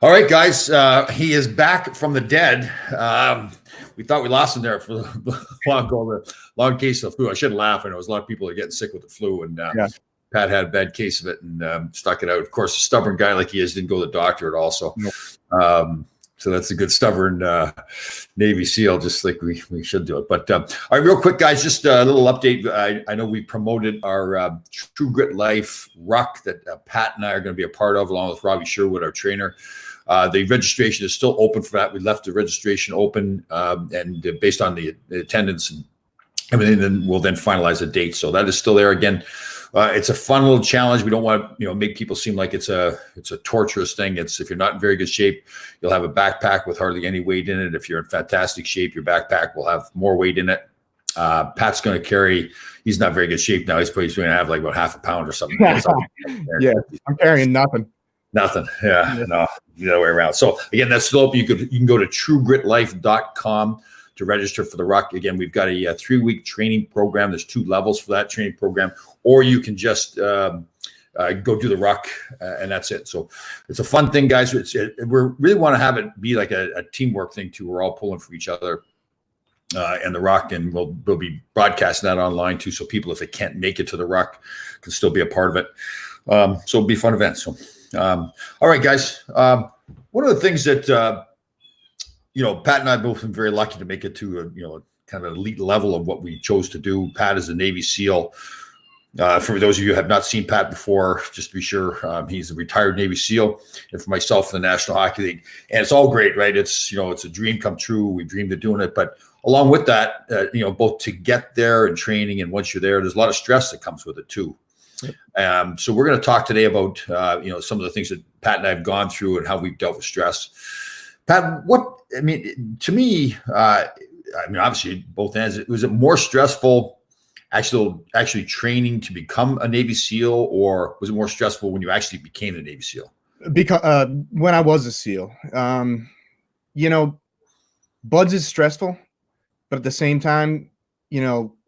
All right, guys. He is back from the dead. We thought we lost him there for a while ago. The long case of flu. I shouldn't laugh. I know a lot of people are getting sick with the flu, and Pat had a bad case of it and stuck it out. Of course, a stubborn guy like he is didn't go to the doctor at all. So, so that's a good stubborn Navy SEAL, just like we should do it. But all right, real quick, guys, just a little update. I know we promoted our True Grit Life Ruck that Pat and I are going to be a part of, along with Robbie Sherwood, our trainer. The registration is still open for that. We left the registration open, and based on the attendance and everything, then we'll finalize a date. So that is still there. Again, it's a fun little challenge. We don't want to make people seem like it's a torturous thing. It's if you're not in very good shape, you'll have a backpack with hardly any weight in it. If you're in fantastic shape, your backpack will have more weight in it. Pat's going to carry. He's not very good shape now. He's probably going to have like about half a pound or something. Yeah, I'm carrying nothing. Nothing. Yeah, no, the other way around. So again, that's still open. You can go to truegritlife.com to register for the Ruck. Again, we've got a 3-week training program. There's 2 levels for that training program, or you can just go do the Ruck, and that's it. So it's a fun thing, guys. We really want to have it be like a teamwork thing too. We're all pulling for each other. And the Ruck, and we'll be broadcasting that online too, so people, if they can't make it to the Ruck, can still be a part of it. So it'll be a fun event. So, all right, guys. One of the things that Pat and I both been very lucky to make it to a kind of an elite level of what we chose to do. Pat is a Navy SEAL. For those of you who have not seen Pat before, just to be sure, he's a retired Navy SEAL, and for myself in the National Hockey League. And it's all great, right? It's it's a dream come true. We dreamed of doing it, but along with that, both to get there and training, and once you're there, there's a lot of stress that comes with it too. So we're going to talk today about some of the things that Pat and I have gone through and how we've dealt with stress. Pat, to me, obviously both ends. Was it more stressful actually training to become a Navy SEAL, or was it more stressful when you actually became a Navy SEAL? Because when I was a SEAL, Buds is stressful, but at the same time,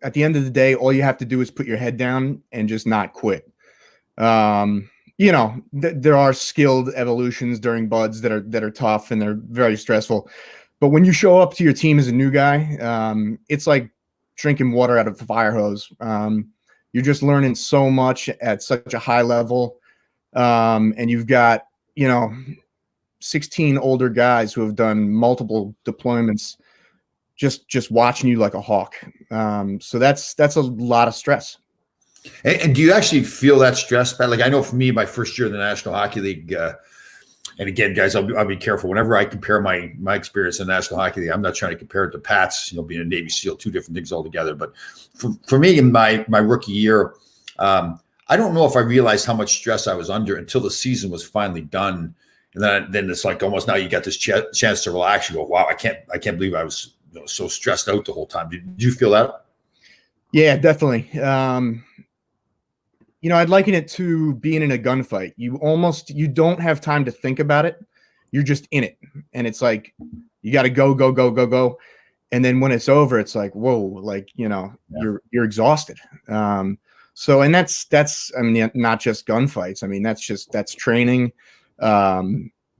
at the end of the day, all you have to do is put your head down and just not quit. There are skilled evolutions during Buds that are tough and they're very stressful. But when you show up to your team as a new guy, it's like drinking water out of a fire hose. You're just learning so much at such a high level. And you've got, 16 older guys who have done multiple deployments just watching you like a hawk. So that's a lot of stress. And do you actually feel that stress, Pat? Like, I know for me, my first year in the National Hockey League, and again, guys, I'll be careful. Whenever I compare my experience in the National Hockey League, I'm not trying to compare it to Pat's, being a Navy SEAL, 2 different things altogether. But for me, in my rookie year, I don't know if I realized how much stress I was under until the season was finally done. And then it's like almost now you got this chance to relax. You go, wow, I can't believe I was so stressed out the whole time. Did you feel that? Yeah, definitely. I'd liken it to being in a gunfight. You don't have time to think about it. You're just in it. And it's like, you got to go. And then when it's over, it's like, whoa, you're exhausted. And that's not just gunfights. That's training.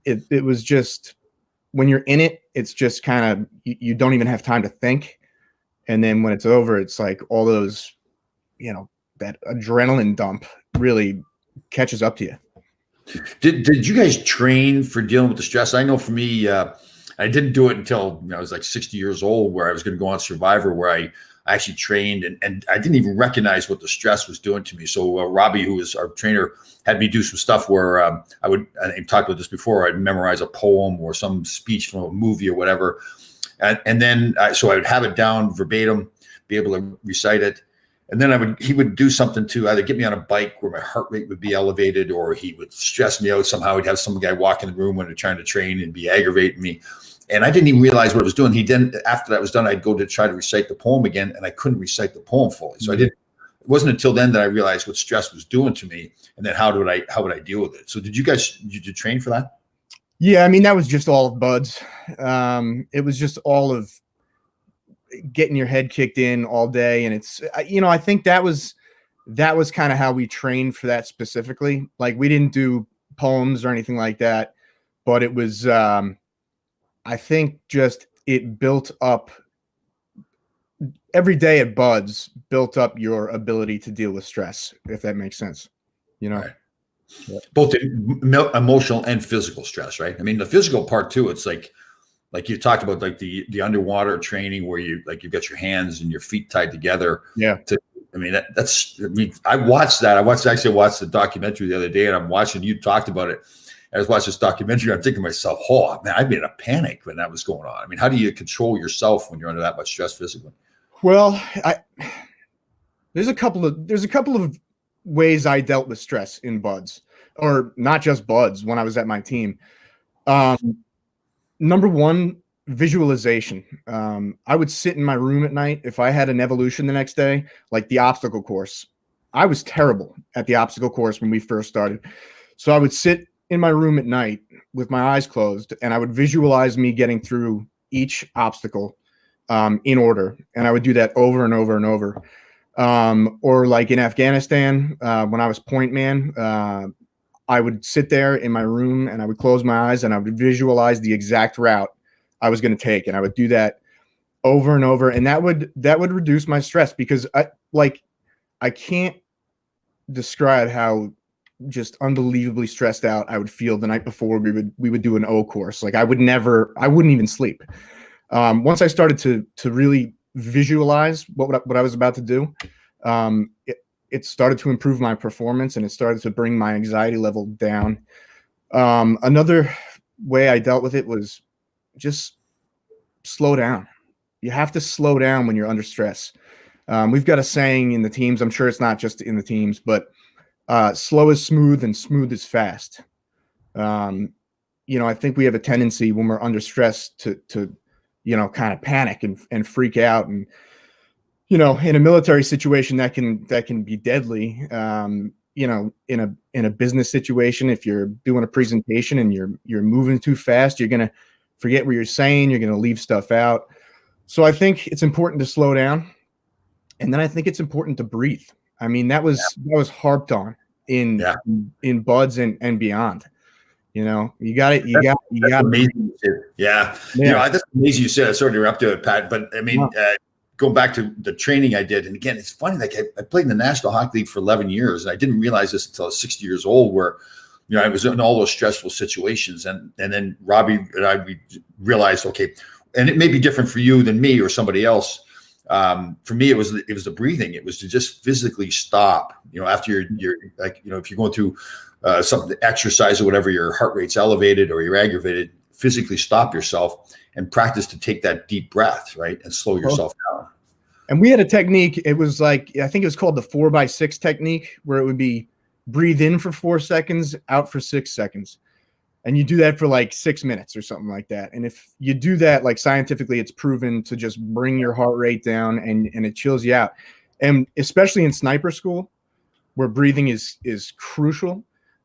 It was just, when you're in it, it's just kind of, you don't even have time to think. And then when it's over, it's like all those, that adrenaline dump really catches up to you. Did you guys train for dealing with the stress? I know for me, I didn't do it until I was like 60 years old, where I was going to go on Survivor, where I actually trained and I didn't even recognize what the stress was doing to me. So Robbie, who was our trainer, had me do some stuff where I talked about this before, I'd memorize a poem or some speech from a movie or whatever. And then so I would have it down verbatim, be able to recite it. And then he would do something to either get me on a bike where my heart rate would be elevated, or he would stress me out somehow. He'd have some guy walk in the room when they're trying to train and be aggravating me. And I didn't even realize what I was doing. After that was done, I'd go to try to recite the poem again, and I couldn't recite the poem fully. So it wasn't until then that I realized what stress was doing to me, and then how would I deal with it? So did you train for that? Yeah, that was just all of Buds. It was just all of getting your head kicked in all day. And it's, I think that was kind of how we trained for that specifically. Like, we didn't do poems or anything like that. but it was, I think just it built up every day at Buds, built up your ability to deal with stress, if that makes sense. You know, Right. Both the emotional and physical stress, right? I mean, the physical part too, it's like you talked about, like the underwater training where you got your hands and your feet tied together. Yeah. I mean, I watched that. I watched the documentary the other day, and I'm watching, you talked about it. I was watching this documentary. I'm thinking to myself, oh man, I'd be in a panic when that was going on. I mean, how do you control yourself when you're under that much stress physically? Well, there's a couple of ways I dealt with stress in Buds, or not just Buds, when I was at my team. Number one, visualization. I would sit in my room at night if I had an evolution the next day, like the obstacle course. I was terrible at the obstacle course when we first started. So I would sit in my room at night with my eyes closed, and I would visualize me getting through each obstacle in order. And I would do that over and over and over. Or like in Afghanistan, when I was point man, I would sit there in my room and I would close my eyes and I would visualize the exact route I was going to take. And I would do that over and over. And that would reduce my stress, because I can't describe how just unbelievably stressed out I would feel the night before we would do an O course. Like I wouldn't even sleep. Once I started to really visualize what I was about to do, it started to improve my performance, and it started to bring my anxiety level down. Another way I dealt with it was just slow down. You have to slow down when you're under stress. We've got a saying in the teams, I'm sure it's not just in the teams, but slow is smooth and smooth is fast. I think we have a tendency when we're under stress to kind of panic and freak out. And, in a military situation that can be deadly. In a business situation, if you're doing a presentation and you're moving too fast, you're going to forget what you're saying. You're going to leave stuff out. So I think it's important to slow down. And then I think it's important to breathe. I mean, that was harped on in Buds and beyond. You got it. You got amazing. Yeah. That's amazing you said it. Sorry to interrupt you, Pat, but I mean, going back to the training I did, and again, it's funny, like I played in the National Hockey League for 11 years, and I didn't realize this until I was 60 years old, where I was in all those stressful situations, and then Robbie and I, we realized, okay, and it may be different for you than me or somebody else. For me, it was the breathing. It was to just physically stop. After you're like, if you're going through some exercise or whatever, your heart rate's elevated or you're aggravated, physically stop yourself and practice to take that deep breath, right, and slow yourself down. And we had a technique. It was like, I think it was called the 4x6 technique, where it would be breathe in for 4 seconds, out for 6 seconds. And you do that for like 6 minutes or something like that. And if you do that, like scientifically, it's proven to just bring your heart rate down and it chills you out. And especially in sniper school, where breathing is crucial.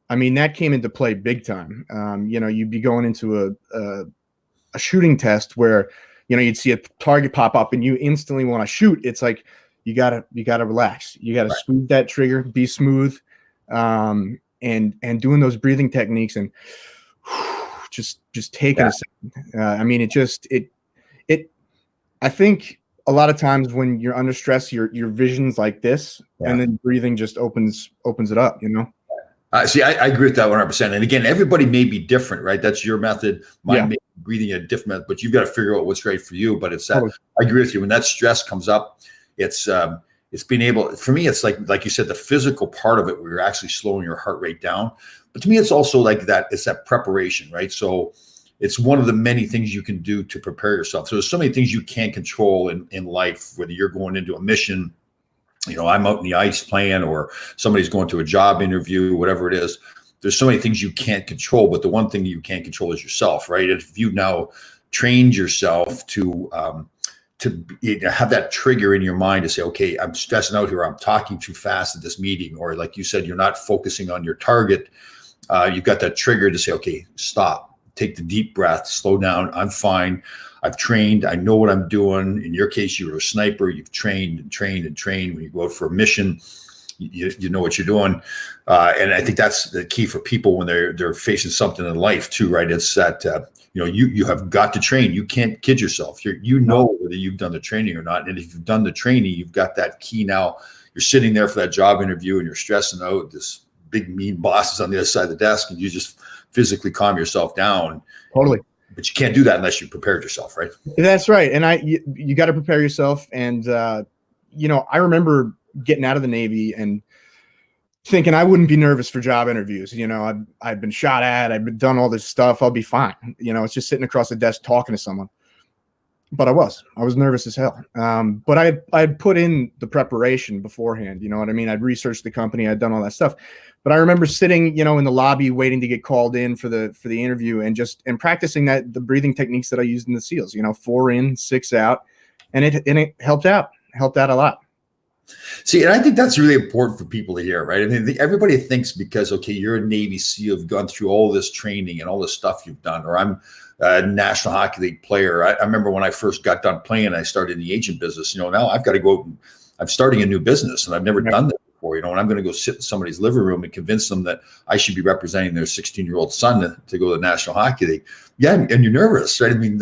I mean, that came into play big time. You'd be going into a shooting test where, you'd see a target pop up and you instantly want to shoot. It's like, you gotta relax. You gotta squeeze that trigger, be smooth, and doing those breathing techniques and just taking a second. I mean, I think a lot of times when you're under stress, your vision's like this, and then breathing just opens it up, See, I agree with that 100%. And again, everybody may be different, right? That's your method. Mine may be breathing a different method, but you've got to figure out what's right for you. But it's that, I agree with you. When that stress comes up, it's being able, for me, it's like you said, the physical part of it where you're actually slowing your heart rate down. But to me, it's also like that, it's that preparation, right? So it's one of the many things you can do to prepare yourself. So there's so many things you can't control in life, whether you're going into a mission, I'm out in the ice playing, or somebody's going to a job interview, whatever it is. There's so many things you can't control, but the one thing you can't control is yourself, right? If you now trained yourself to have that trigger in your mind to say, okay, I'm stressing out here, I'm talking too fast at this meeting, or like you said, you're not focusing on your target. You've got that trigger to say, okay, stop, take the deep breath, slow down. I'm fine. I've trained. I know what I'm doing. In your case, you were a sniper. You've trained and trained and trained. When you go out for a mission, you know what you're doing. And I think that's the key for people when they're facing something in life too, right? It's that, you have got to train. You can't kid yourself. You know whether you've done the training or not. And if you've done the training, you've got that key now. You're sitting there for that job interview and you're stressing out. This big mean boss is on the other side of the desk and you just physically calm yourself down. Totally. But you can't do that unless you prepared yourself, right? That's right. And you got to prepare yourself. And, I remember getting out of the Navy and thinking I wouldn't be nervous for job interviews. I'd been shot at, I'd done all this stuff. I'll be fine. It's just sitting across the desk talking to someone. But I was nervous as hell. But I'd put in the preparation beforehand. You know what I mean? I'd researched the company. I'd done all that stuff. But I remember sitting, in the lobby waiting to get called in for the interview and practicing the breathing techniques that I used in the SEALs. 4 in, 6 out, and it helped out a lot. See, and I think that's really important for people to hear, right? I mean, everybody thinks because, okay, you're a Navy SEAL, you've gone through all this training and all this stuff you've done, or I'm a National Hockey League player. I remember when I first got done playing, I started in the agent business. Now I've got to go, I'm starting a new business and I've never done that before, and I'm going to go sit in somebody's living room and convince them that I should be representing their 16-year-old son to go to the National Hockey League. Yeah, and you're nervous, right? I mean,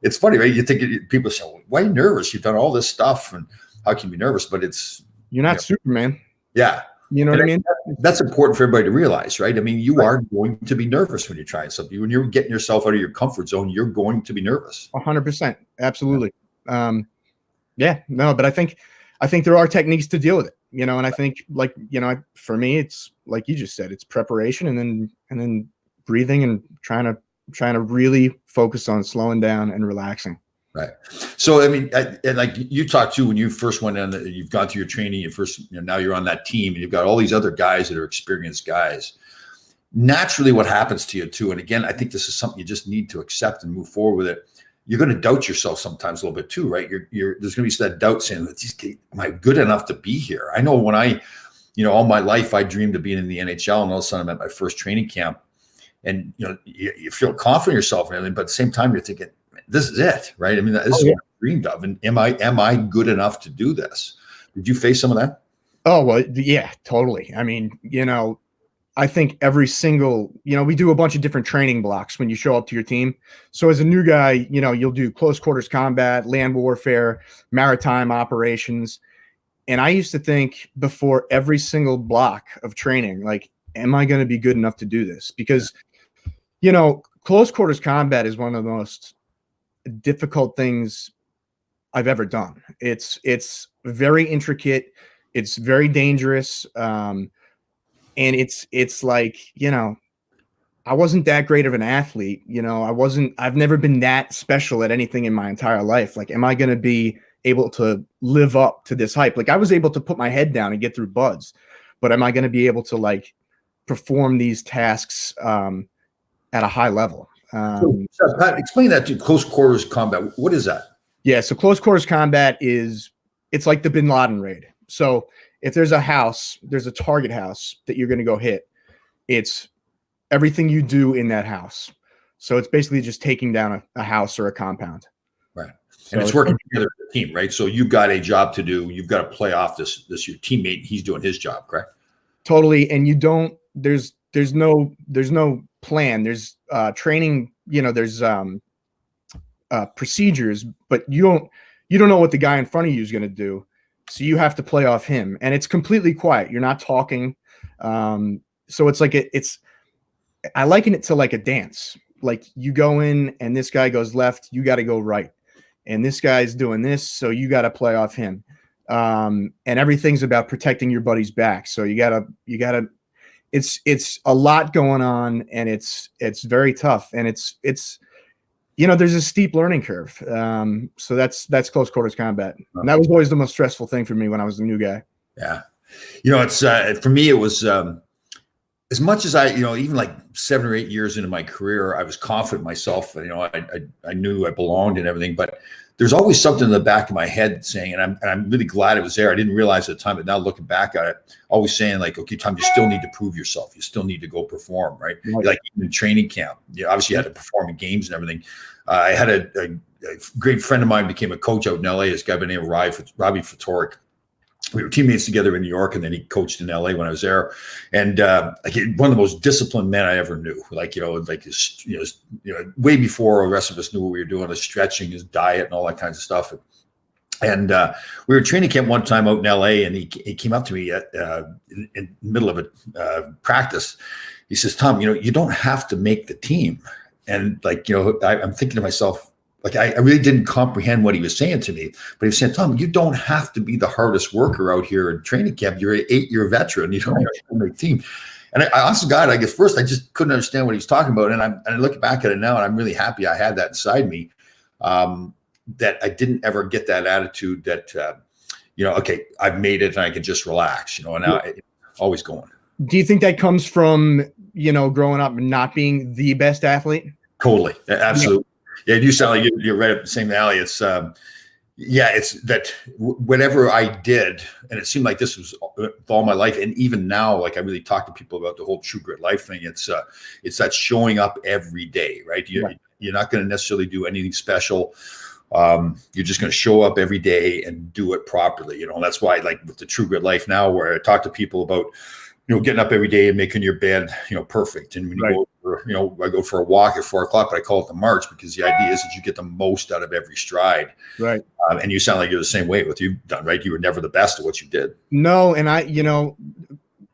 it's funny, right? You think people say, well, why are you nervous? You've done all this stuff, and how can you be nervous? But you're not Superman. Yeah. You know what I mean? That's important for everybody to realize, right? I mean, you are going to be nervous when you're trying something. When you're getting yourself out of your comfort zone, you're going to be nervous. 100%. Absolutely. But I think there are techniques to deal with it, and I think for me, it's like you just said, it's preparation and then breathing and trying to really focus on slowing down and relaxing. Right. So, I mean, and like you talked to when you first went in, you've gone through your training, now you're on that team and you've got all these other guys that are experienced guys. Naturally, what happens to you too, and again, I think this is something you just need to accept and move forward with it. You're going to doubt yourself sometimes a little bit too, right? There's going to be that doubt saying, am I good enough to be here? I know when all my life, I dreamed of being in the NHL, and all of a sudden I'm at my first training camp, and you feel confident in yourself and everything, but at the same time, you're thinking, this is it, right? I mean, this is what I dreamed of. And am I good enough to do this? Did you face some of that? Oh, well, yeah, totally. I mean, I think every single, we do a bunch of different training blocks when you show up to your team. So as a new guy, you'll do close quarters combat, land warfare, maritime operations. And I used to think before every single block of training, like, am I going to be good enough to do this? Because, close quarters combat is one of the most difficult things I've ever done. It's very intricate. It's very dangerous. And it's like, I wasn't that great of an athlete. I've never been that special at anything in my entire life. Like, am I going to be able to live up to this hype? Like, I was able to put my head down and get through buds, but am I going to be able to perform these tasks at a high level? So, Pat, explain that to close quarters combat. What is that? Yeah, so close quarters combat it's like the Bin Laden raid. So if there's a target house that you're going to go hit, it's everything you do in that house. So it's basically just taking down a house or a compound. Right. So and it's working together as a team, right? So you've got a job to do. You've got to play off this your teammate. He's doing his job, correct? Totally. And there's no plan. There's training, there's procedures, but you don't know what the guy in front of you is going to do. So you have to play off him, and it's completely quiet. You're not talking. So it's like I liken it to like a dance. Like, you go in and this guy goes left, you got to go right. And this guy's doing this, so you got to play off him. And everything's about protecting your buddy's back. So you gotta, it's a lot going on, and it's very tough. And it's there's a steep learning curve. So that's close quarters combat. And that was always the most stressful thing for me when I was a new guy. Yeah. It's for me, it was as much as I, even like 7 or 8 years into my career, I was confident in myself. I knew I belonged and everything, but there's always something in the back of my head saying, and I'm really glad it was there. I didn't realize at the time, but now looking back at it, always saying like, okay, Tom, you still need to prove yourself. You still need to go perform, right? Like in training camp, obviously you had to perform in games and everything. I had a great friend of mine became a coach out in LA, this guy by the name of Robbie Fatorik. we were teammates together in New York, and then he coached in LA when I was there. And like one of the most disciplined men I ever knew. Like way before the rest of us knew what we were doing, his stretching, his diet, and all that kinds of stuff. And we were training camp one time out in LA, and he came up to me in the middle of a practice. He says, "Tom, you don't have to make the team." And I'm thinking to myself, like, I really didn't comprehend what he was saying to me, but he was saying, "Tom, you don't have to be the hardest worker out here in training camp. You're an 8-year veteran. You don't have to make the team." And I honestly, God, at first I just couldn't understand what he was talking about. And I look back at it now, and I'm really happy I had that inside me. That I didn't ever get that attitude that, okay, I've made it and I can just relax, and now always going. Do you think that comes from, growing up not being the best athlete? Totally. Absolutely. Yeah. You sound like you're right up the same alley. It's, it's that whatever I did, and it seemed like this was all my life. And even now, like I really talk to people about the whole True Grit Life thing. It's that showing up every day, right? You're not going to necessarily do anything special. You're just going to show up every day and do it properly. That's why, like with the True Grit Life now, where I talk to people about, getting up every day and making your bed, perfect. And when you go, I go for a walk at 4 o'clock, but I call it the march, because the idea is that you get the most out of every stride. Right. And you sound like you're the same way with you done, right? You were never the best at what you did. No. And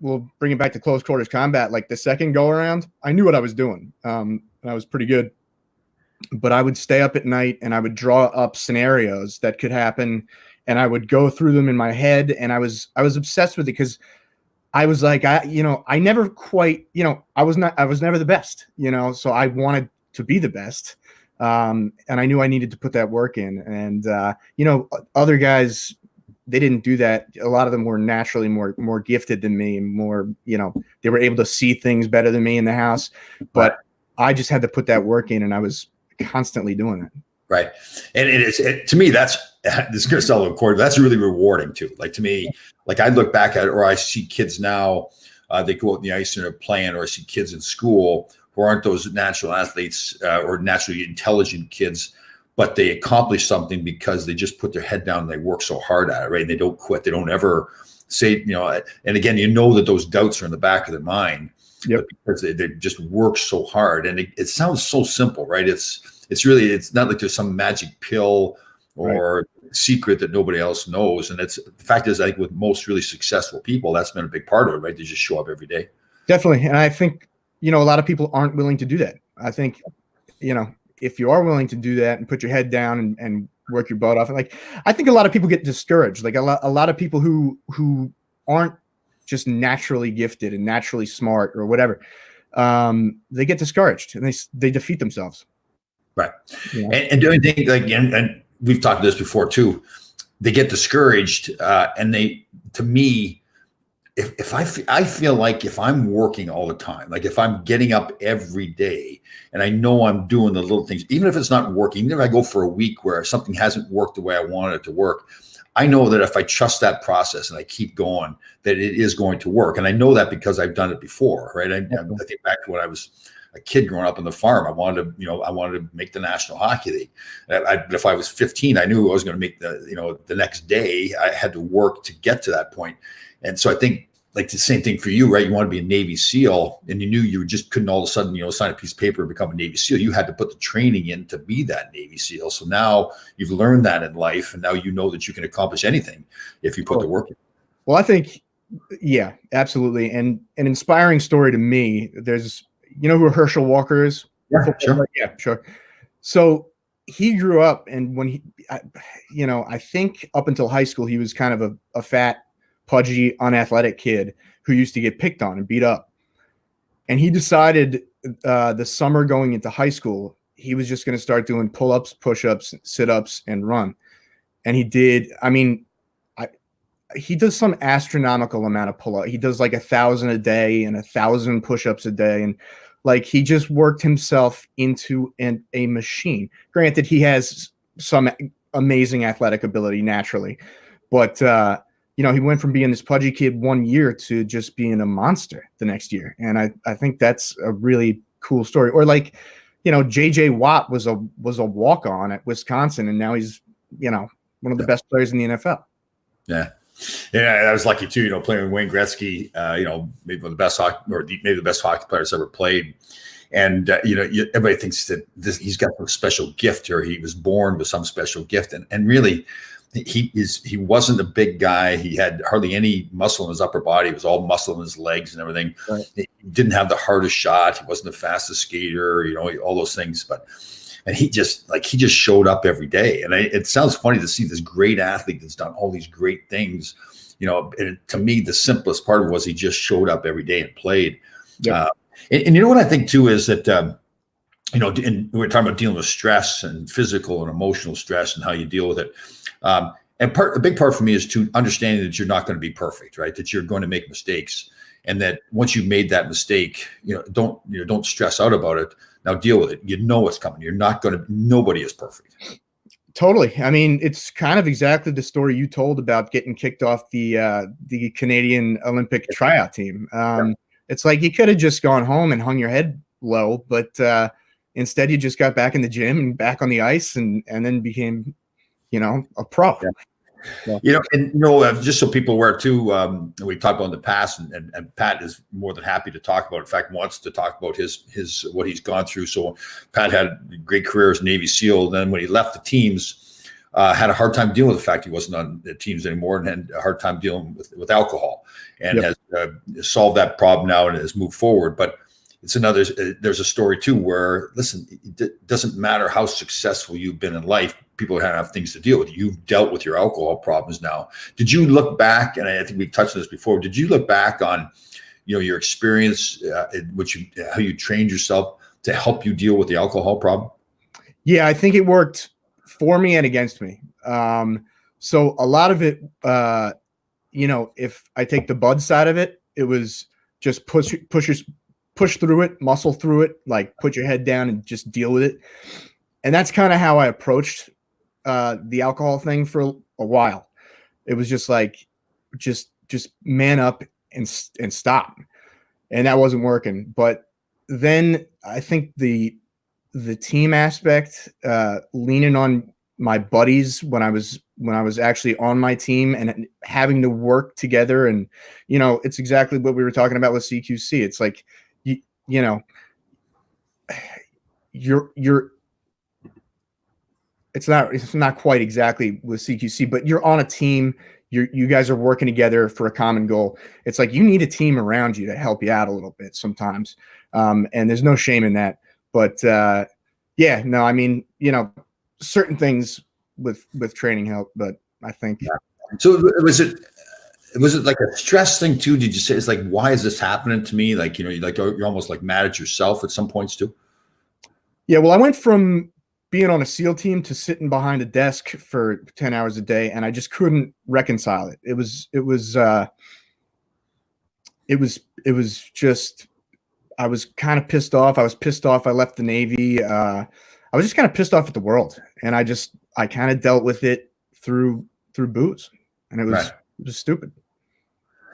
we'll bring it back to close quarters combat. Like the second go around, I knew what I was doing. And I was pretty good. But I would stay up at night and I would draw up scenarios that could happen, and I would go through them in my head. And I was obsessed with it, because I was like, I never quite, I was never the best, so I wanted to be the best. And I knew I needed to put that work in. And, other guys, they didn't do that. A lot of them were naturally more gifted than me, and more, they were able to see things better than me in the house. But I just had to put that work in, and I was constantly doing it. Right. And to me, that's this is going to sound a little corny, but that's really rewarding too. Like to me, like I look back at it, or I see kids now, they go out in the ice and they're playing, or I see kids in school who aren't those natural athletes or naturally intelligent kids, but they accomplish something because they just put their head down and they work so hard at it, right? And they don't quit. They don't ever say, and again, that those doubts are in the back of their mind. Yep. Because they just work so hard, and it sounds so simple, right? It's not like there's some magic pill or secret that nobody else knows. And the fact is, I think with most really successful people, that's been a big part of it, right? They just show up every day. Definitely. And I think, a lot of people aren't willing to do that. I think, if you are willing to do that and put your head down and work your butt off, like, I think a lot of people get discouraged. Like a lot of people who aren't just naturally gifted and naturally smart or whatever, they get discouraged and they defeat themselves. Right. Yeah. And doing things like, and we've talked about this before too, they get discouraged. And to me, if I feel like if I'm working all the time, like if I'm getting up every day and I know I'm doing the little things, even if it's not working, even if I go for a week where something hasn't worked the way I wanted it to work, I know that if I trust that process and I keep going, that it is going to work. And I know that because I've done it before, right? I think back to when I was a kid growing up on the farm. I wanted to make the National Hockey League. But if I was 15, I knew I was going to make the next day. I had to work to get to that point. And so I think like the same thing for you, right? You want to be a Navy SEAL, and you knew you just couldn't all of a sudden, sign a piece of paper and become a Navy SEAL. You had to put the training in to be that Navy SEAL. So now you've learned that in life, and now you know that you can accomplish anything if you put the work in. Well, I think, yeah, absolutely. And an inspiring story to me, there's, who Herschel Walker is? Yeah, sure. Yeah, sure. So he grew up, and when I think up until high school, he was kind of a fat, pudgy, unathletic kid who used to get picked on and beat up. And he decided the summer going into high school, he was just going to start doing pull-ups, push-ups, sit-ups, and run. And he did, he does some astronomical amount of pull-up. He does like 1,000 a day and 1,000 push-ups a day. And like, he just worked himself into a machine. Granted, he has some amazing athletic ability naturally, but he went from being this pudgy kid 1 year to just being a monster the next year. And I think that's a really cool story. Or like, JJ Watt was a walk-on at Wisconsin, and now he's, one of the best players in the NFL. Yeah. Yeah, I was lucky too. Playing with Wayne Gretzky. Maybe one of the best maybe the best hockey players ever played. And everybody thinks that he's got a special gift, or he was born with some special gift, and really, he wasn't a big guy. He had hardly any muscle in his upper body. It was all muscle in his legs and everything. Right. He didn't have the hardest shot. He wasn't the fastest skater. All those things, and he just showed up every day. And it sounds funny to see this great athlete that's done all these great things. And to me, the simplest part of it was he just showed up every day and played. Yep. And what I think too is that, and we're talking about dealing with stress and physical and emotional stress and how you deal with it. And a big part for me is to understanding that you're not going to be perfect, right? That you're going to make mistakes, and that once you've made that mistake, don't stress out about it. Now deal with it. You know what's coming. Nobody is perfect. Totally. I mean, it's kind of exactly the story you told about getting kicked off the Canadian Olympic tryout team. It's like you could have just gone home and hung your head low, but instead you just got back in the gym and back on the ice and then became, a pro. Yeah. Just so people are aware too, we talked about in the past, and Pat is more than happy to talk about it. In fact, wants to talk about his what he's gone through. So Pat had a great career as Navy SEAL. Then when he left the teams, had a hard time dealing with the fact he wasn't on the teams anymore, and had a hard time dealing with alcohol, and has solved that problem now and has moved forward. But there's a story too where, listen, it doesn't matter how successful you've been in life, people have things to deal with. You've dealt with your alcohol problems now. Did you look back, and I think we've touched on this before, did you look back on your experience, how you trained yourself to help you deal with the alcohol problem? Yeah, I think it worked for me and against me. So a lot of it, if I take the bud side of it, it was just push through it, muscle through it, like put your head down and just deal with it. And that's kind of how I approached the alcohol thing for a while. It was just like, just man up and stop. And that wasn't working. But then I think the team aspect, leaning on my buddies when I was actually on my team and having to work together. And, it's exactly what we were talking about with CQC. It's like, it's not quite exactly with CQC, but you're on a team. You guys are working together for a common goal. It's like you need a team around you to help you out a little bit sometimes. And there's no shame in that. But I mean, certain things with training help, but I think. So was it like a stress thing too? Did you say it's like, why is this happening to me? Like, you're almost like mad at yourself at some points too. Yeah. Well, I went from being on a SEAL team to sitting behind a desk for 10 hours a day, and I just couldn't reconcile it. It was just, I was kind of pissed off. I was pissed off. I left the Navy. I was just kind of pissed off at the world, and I kind of dealt with it through booze, and it was stupid.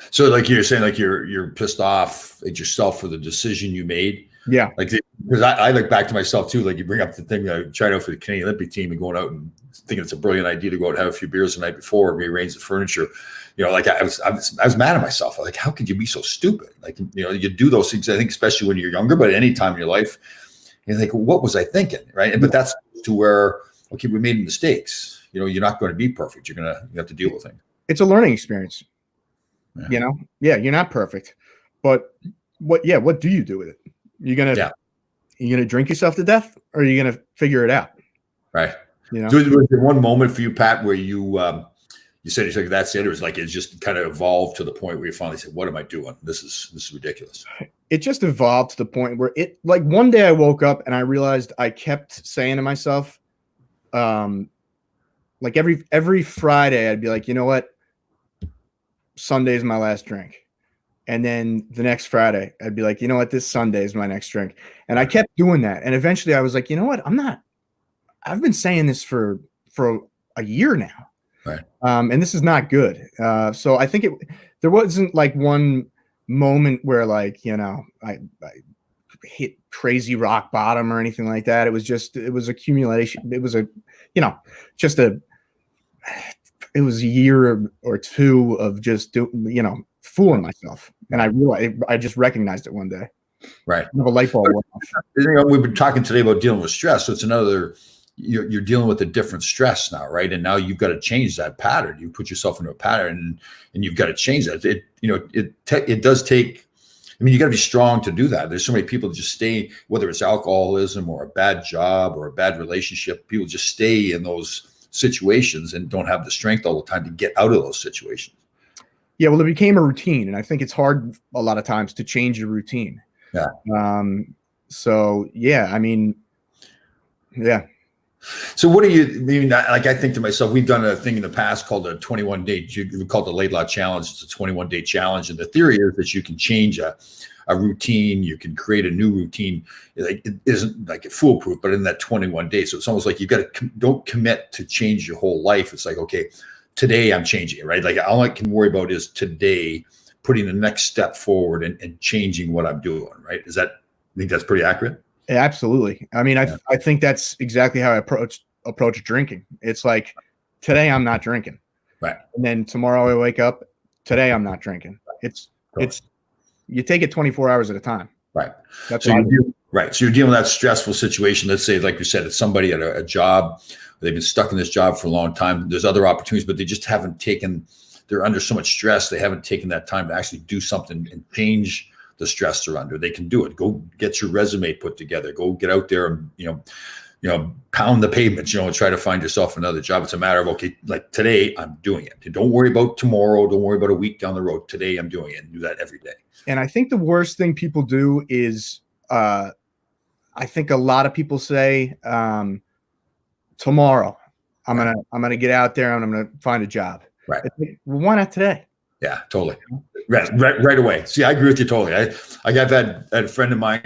So like you're saying, like you're pissed off at yourself for the decision you made. Yeah. Like, because I look back to myself too. Like you bring up the thing that I tried out for the Canadian Olympic team and going out and thinking it's a brilliant idea to go out and have a few beers the night before and rearrange the furniture. Like I was mad at myself. Like, how could you be so stupid? Like, you do those things, I think, especially when you're younger, but at any time in your life, you're like, what was I thinking? Right. But that's to where, okay, we made mistakes. You're not going to be perfect. You have to deal with things. It's a learning experience. Yeah. You're not perfect, but what do you do with it? You're gonna drink yourself to death, or are you gonna figure it out? Right. So was there one moment for you, Pat, where you said you're like, that's it? Or was like it just kind of evolved to the point where you finally said, "What am I doing? This is ridiculous." It just evolved to the point where it, like, one day I woke up and I realized I kept saying to myself, like every Friday I'd be like, you know what? Sunday's my last drink. And then the next Friday, I'd be like, you know what? This Sunday is my next drink. And I kept doing that. And eventually I was like, you know what? I've been saying this for a year now. Right. And this is not good. So I think there wasn't like one moment where, like, I hit crazy rock bottom or anything like that. It was accumulation. It was just it was a year or two of just fooling myself, and I realized I just recognized it one day. Right. The light bulb went off. We've been talking today about dealing with stress, so it's another. You're dealing with a different stress now, right? And now you've got to change that pattern. You put yourself into a pattern, and you've got to change that. It does take. I mean, you got to be strong to do that. There's so many people that just stay, whether it's alcoholism or a bad job or a bad relationship. People just stay in those situations and don't have the strength all the time to get out of those situations. Yeah, well, it became a routine, and I think it's hard a lot of times to change your routine. Yeah. So yeah, I mean, yeah. So what do you mean? Like, I think to myself, we've done a thing in the past called a 21-day, we call it the Laidlaw Challenge. It's a 21-day challenge. And the theory is that you can change a routine. You can create a new routine. Like, it isn't like foolproof, but in that 21 days. So it's almost like you got to don't commit to change your whole life. It's like, okay, today I'm changing it, right? Like, all I can worry about is today putting the next step forward and changing what I'm doing, right? I think that's pretty accurate? Yeah, absolutely. I mean, I think that's exactly how I approach drinking. It's like, today I'm not drinking. Right. And then tomorrow I wake up, today I'm not drinking. It's you take it 24 hours at a time. Right. That's So you're dealing with that stressful situation. Let's say, like you said, it's somebody at a job. They've been stuck in this job for a long time. There's other opportunities, but they just haven't they're under so much stress. They haven't taken that time to actually do something and change the stress they're under. They can do it. Go get your resume put together. Go get out there and, pound the pavement, and try to find yourself another job. It's a matter of, okay, like, today I'm doing it. Don't worry about tomorrow. Don't worry about a week down the road. Today I'm doing it, and do that every day. And I think the worst thing people do is, I think a lot of people say, tomorrow I'm going to get out there and I'm going to find a job. Right. Like, well, why not today? Yeah, totally. Right away. See, I agree with you totally. I've had a friend of mine,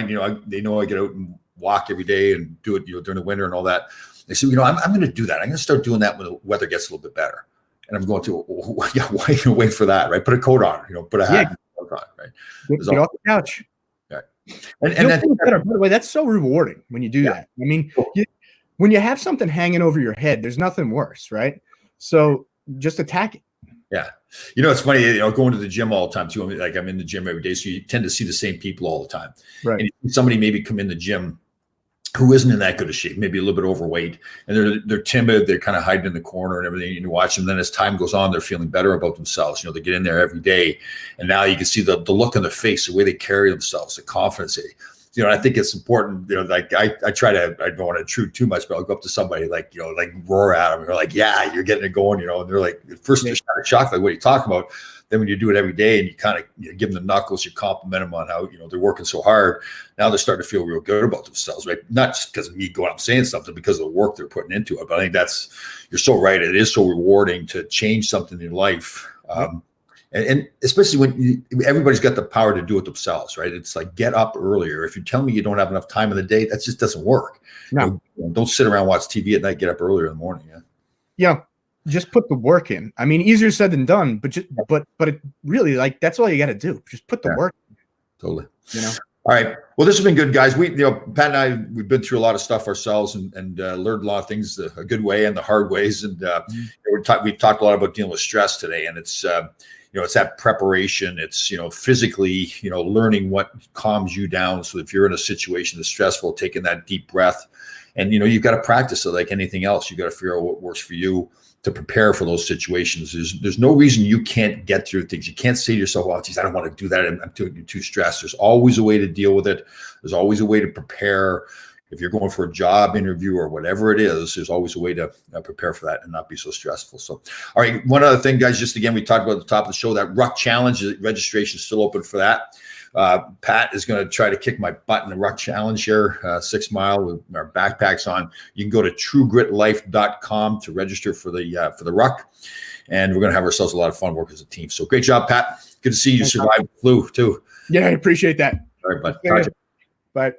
they know I get out and walk every day and do it, during the winter and all that. They say, I'm going to do that. I'm going to start doing that when the weather gets a little bit better. And I'm going to, why are you going to wait for that? Right. Put a coat on, put a hat on, right. Get off the couch. Right. And that's better. By the way, that's so rewarding when you do that. I mean, when you have something hanging over your head, there's nothing worse. Right. So just attack it. Yeah. It's funny, going to the gym all the time too. Like, I'm in the gym every day. So you tend to see the same people all the time. Right. And somebody maybe come in the gym who isn't in that good of shape, maybe a little bit overweight, and they're timid, they're kind of hiding in the corner and everything. You watch them. Then as time goes on, they're feeling better about themselves. They get in there every day. And now you can see the look on their face, the way they carry themselves, the confidence. I think it's important, like I try to, I don't want to intrude too much, but I'll go up to somebody like roar at them. And they're like, yeah, you're getting it going, and they're like, at first they're kind of shocked, like, what are you talking about? Then when you do it every day and you kind of give them the knuckles, you compliment them on how, they're working so hard. Now they're starting to feel real good about themselves, right? Not just because of me going out and saying something, because of the work they're putting into it. But I think you're so right. It is so rewarding to change something in your life. And especially when everybody's got the power to do it themselves, right? It's like, get up earlier. If you tell me you don't have enough time in the day, that just doesn't work. No. Don't sit around, watch TV at night, get up earlier in the morning. Yeah. Just put the work in. I mean, easier said than done, but it really, like, that's all you got to do. Just put the work in. Totally. All right. Well, this has been good, guys. Pat and I, we've been through a lot of stuff ourselves and learned a lot of things a good way and the hard ways. And we've talked a lot about dealing with stress today, and it's it's that preparation. It's physically learning what calms you down. So if you're in a situation that's stressful, taking that deep breath, and you've got to practice it like anything else. You got to figure out what works for you to prepare for those situations. There's no reason you can't get through things. You can't say to yourself, "Oh, geez, I don't want to do that. I'm too stressed." There's always a way to deal with it. There's always a way to prepare. If you're going for a job interview or whatever it is, there's always a way to prepare for that and not be so stressful. So, all right, one other thing, guys, just again, we talked about at the top of the show, that Ruck Challenge, registration is still open for that. Pat is going to try to kick my butt in the Ruck Challenge here, 6 mile with our backpacks on. You can go to truegritlife.com to register for the Ruck. And we're going to have ourselves a lot of fun working as a team. So great job, Pat. Good to see you survive the flu too. Yeah, I appreciate that. All right, bud. Bye.